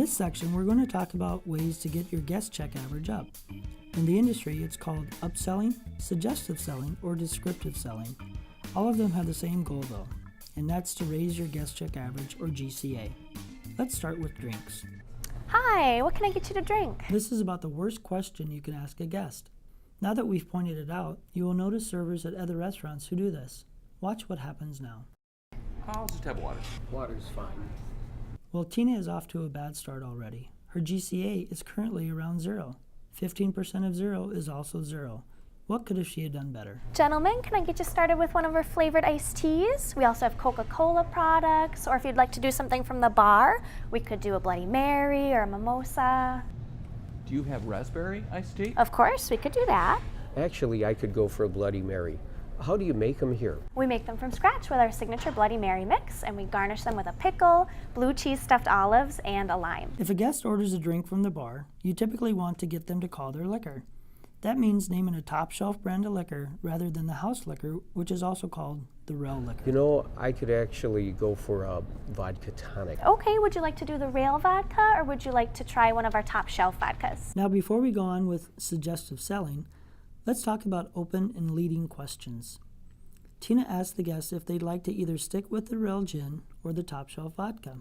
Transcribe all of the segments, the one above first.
this section, we're going to talk about ways to get your guest check average up. In the industry, it's called upselling, suggestive selling, or descriptive selling. All of them have the same goal though, and that's to raise your guest check average, or GCA. Let's start with drinks. Hi, what can I get you to drink? This is about the worst question you can ask a guest. Now that we've pointed it out, you will notice servers at other restaurants who do this. Watch what happens now. I'll just have water. Water's fine. Well, Tina is off to a bad start already. Her GCA is currently around 0. 15% of 0 is also 0. What could have she have done better? Gentlemen, can I get you started with one of our flavored iced teas? We also have Coca-Cola products, or if you'd like to do something from the bar, we could do a Bloody Mary or a mimosa. Do you have raspberry iced tea? Of course, we could do that. Actually, I could go for a Bloody Mary. How do you make them here? We make them from scratch with our signature Bloody Mary mix, and we garnish them with a pickle, blue cheese stuffed olives, and a lime. If a guest orders a drink from the bar, you typically want to get them to call their liquor. That means naming a top shelf brand of liquor rather than the house liquor, which is also called the rail liquor. You know, I could actually go for a vodka tonic. Okay, would you like to do the rail vodka, or would you like to try one of our top shelf vodkas? Now, before we go on with suggestive selling, let's talk about open and leading questions. Tina asked the guests if they'd like to either stick with the rail gin or the top shelf vodka.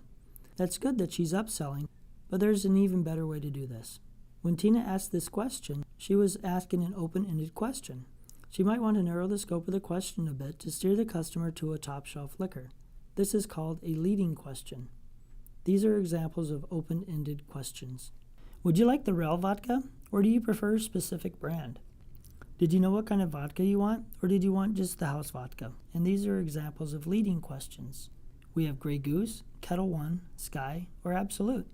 That's good that she's upselling, but there's an even better way to do this. When Tina asked this question, she was asking an open-ended question. She might want to narrow the scope of the question a bit to steer the customer to a top shelf liquor. This is called a leading question. These are examples of open-ended questions. Would you like the rail vodka, or do you prefer a specific brand? Did you know what kind of vodka you want, or did you want just the house vodka? And these are examples of leading questions. We have Grey Goose, Kettle One, Sky, or Absolute.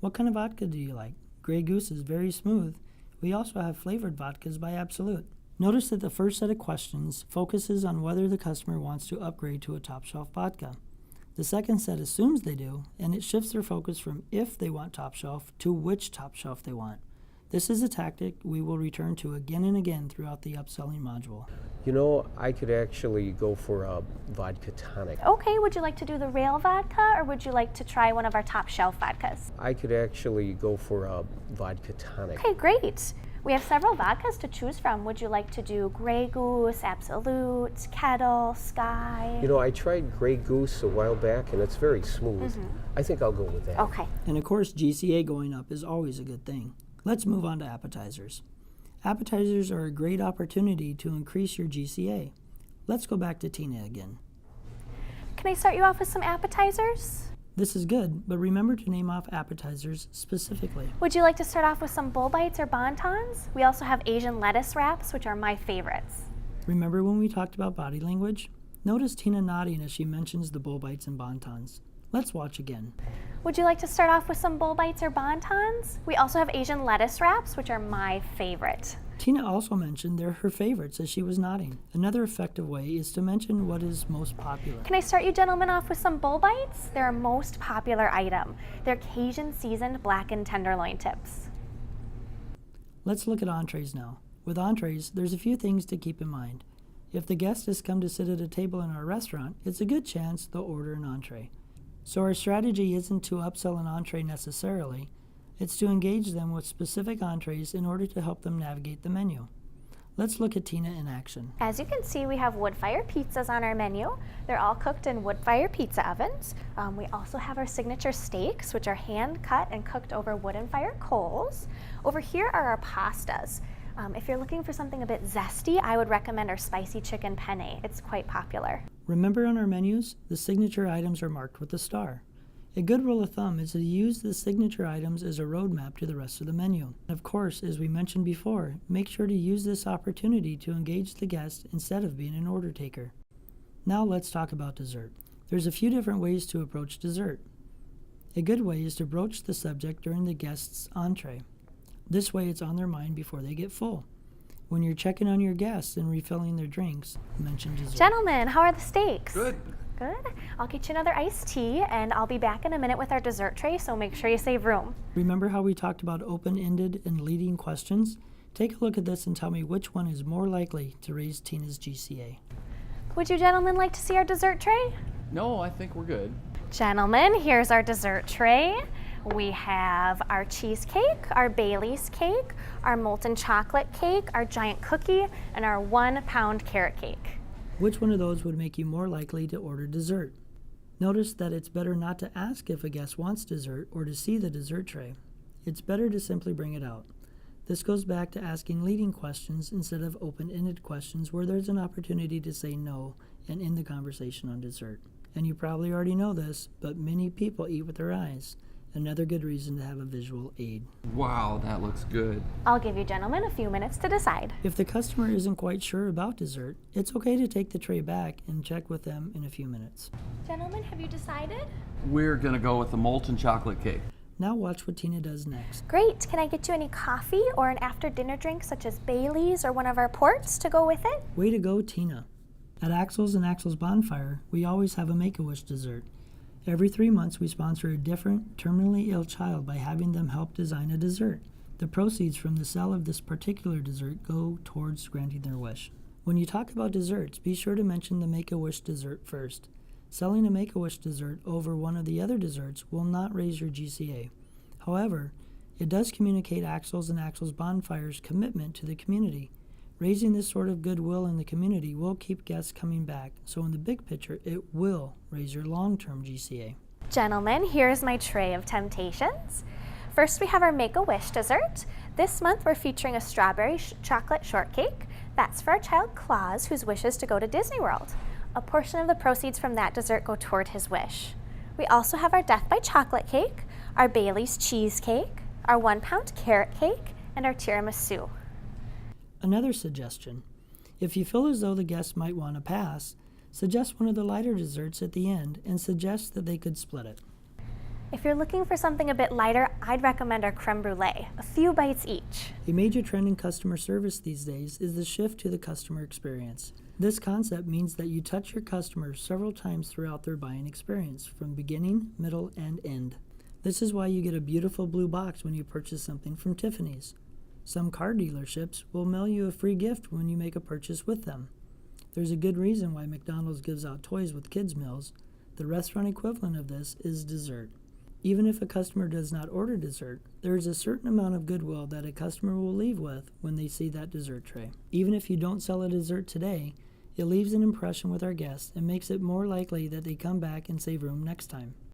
What kind of vodka do you like? Grey Goose is very smooth. We also have flavored vodkas by Absolute. Notice that the first set of questions focuses on whether the customer wants to upgrade to a top shelf vodka. The second set assumes they do, and it shifts their focus from if they want top shelf to which top shelf they want. This is a tactic we will return to again and again throughout the upselling module. You know, I could actually go for a vodka tonic. Okay, would you like to do the rail vodka, or would you like to try one of our top shelf vodkas? I could actually go for a vodka tonic. Okay, great. We have several vodkas to choose from. Would you like to do Grey Goose, Absolute, Kettle, Sky? You know, I tried Grey Goose a while back, and it's very smooth. I think I'll go with that. Okay. And of course, GCA going up is always a good thing. Let's move on to appetizers. Appetizers are a great opportunity to increase your GCA. Let's go back to Tina again. Can I start you off with some appetizers? This is good, but remember to name off appetizers specifically. Would you like to start off with some bull bites or bontons? We also have Asian lettuce wraps, which are my favorites. Remember when we talked about body language? Notice Tina nodding as she mentions the bull bites and bontons. Let's watch again. Would you like to start off with some bull bites or bontons? We also have Asian lettuce wraps, which are my favorite. Tina also mentioned they're her favorites as she was nodding. Another effective way is to mention what is most popular. Can I start you gentlemen off with some bull bites? They're our most popular item. They're Cajun seasoned blackened tenderloin tips. Let's look at entrees now. With entrees, there's a few things to keep in mind. If the guest has come to sit at a table in our restaurant, it's a good chance they'll order an entree. So our strategy isn't to upsell an entree necessarily, it's to engage them with specific entrees in order to help them navigate the menu. Let's look at Tina in action. As you can see, we have wood fire pizzas on our menu. They're all cooked in wood fire pizza ovens. We also have our signature steaks, which are hand cut and cooked over wood and fire coals. Over here are our pastas. If you're looking for something a bit zesty, I would recommend our spicy chicken penne. It's quite popular. Remember on our menus, the signature items are marked with a star. A good rule of thumb is to use the signature items as a roadmap to the rest of the menu. Of course, as we mentioned before, make sure to use this opportunity to engage the guest instead of being an order taker. Now let's talk about dessert. There's a few different ways to approach dessert. A good way is to broach the subject during the guest's entree. This way it's on their mind before they get full. When you're checking on your guests and refilling their drinks, mention dessert. Gentlemen, how are the steaks? Good. Good. I'll get you another iced tea, and I'll be back in a minute with our dessert tray, so make sure you save room. Remember how we talked about open-ended and leading questions? Take a look at this and tell me which one is more likely to raise Tina's GCA. Would you gentlemen like to see our dessert tray? No, I think we're good. Gentlemen, here's our dessert tray. We have our cheesecake, our Bailey's cake, our molten chocolate cake, our giant cookie, and our 1-pound carrot cake. Which one of those would make you more likely to order dessert? Notice that it's better not to ask if a guest wants dessert or to see the dessert tray. It's better to simply bring it out. This goes back to asking leading questions instead of open-ended questions where there's an opportunity to say no and end the conversation on dessert. And you probably already know this, but many people eat with their eyes. Another good reason to have a visual aid. Wow, that looks good. I'll give you gentlemen a few minutes to decide. If the customer isn't quite sure about dessert, it's okay to take the tray back and check with them in a few minutes. Gentlemen, have you decided? We're gonna go with the molten chocolate cake. Now watch what Tina does next. Great. Can I get you any coffee or an after-dinner drink such as Bailey's or one of our ports to go with it? Way to go, Tina. At Axel's and Axel's Bonfire, we always have a Make-A-Wish dessert. Every 3 months, we sponsor a different terminally ill child by having them help design a dessert. The proceeds from the sale of this particular dessert go towards granting their wish. When you talk about desserts, be sure to mention the Make-A-Wish dessert first. Selling a Make-A-Wish dessert over one of the other desserts will not raise your GCA. However, it does communicate Axel's and Axel's Bonfire's commitment to the community. Raising this sort of goodwill in the community will keep guests coming back, so in the big picture, it will raise your long-term GCA. Gentlemen, here's my tray of temptations. First, we have our Make-A-Wish dessert. This month, we're featuring a strawberry chocolate shortcake. That's for our child Claus, whose wish is to go to Disney World. A portion of the proceeds from that dessert go toward his wish. We also have our Death by Chocolate cake, our Bailey's cheesecake, our 1-pound carrot cake, and our tiramisu. Another suggestion: if you feel as though the guests might want to pass, suggest one of the lighter desserts at the end and suggest that they could split it. If you're looking for something a bit lighter, I'd recommend our creme brulee, a few bites each. A major trend in customer service these days is the shift to the customer experience. This concept means that you touch your customers several times throughout their buying experience, from beginning, middle, and end. This is why you get a beautiful blue box when you purchase something from Tiffany's. Some car dealerships will mail you a free gift when you make a purchase with them. There's a good reason why McDonald's gives out toys with kids' meals. The restaurant equivalent of this is dessert. Even if a customer does not order dessert, there is a certain amount of goodwill that a customer will leave with when they see that dessert tray. Even if you don't sell a dessert today, it leaves an impression with our guests and makes it more likely that they come back and save room next time.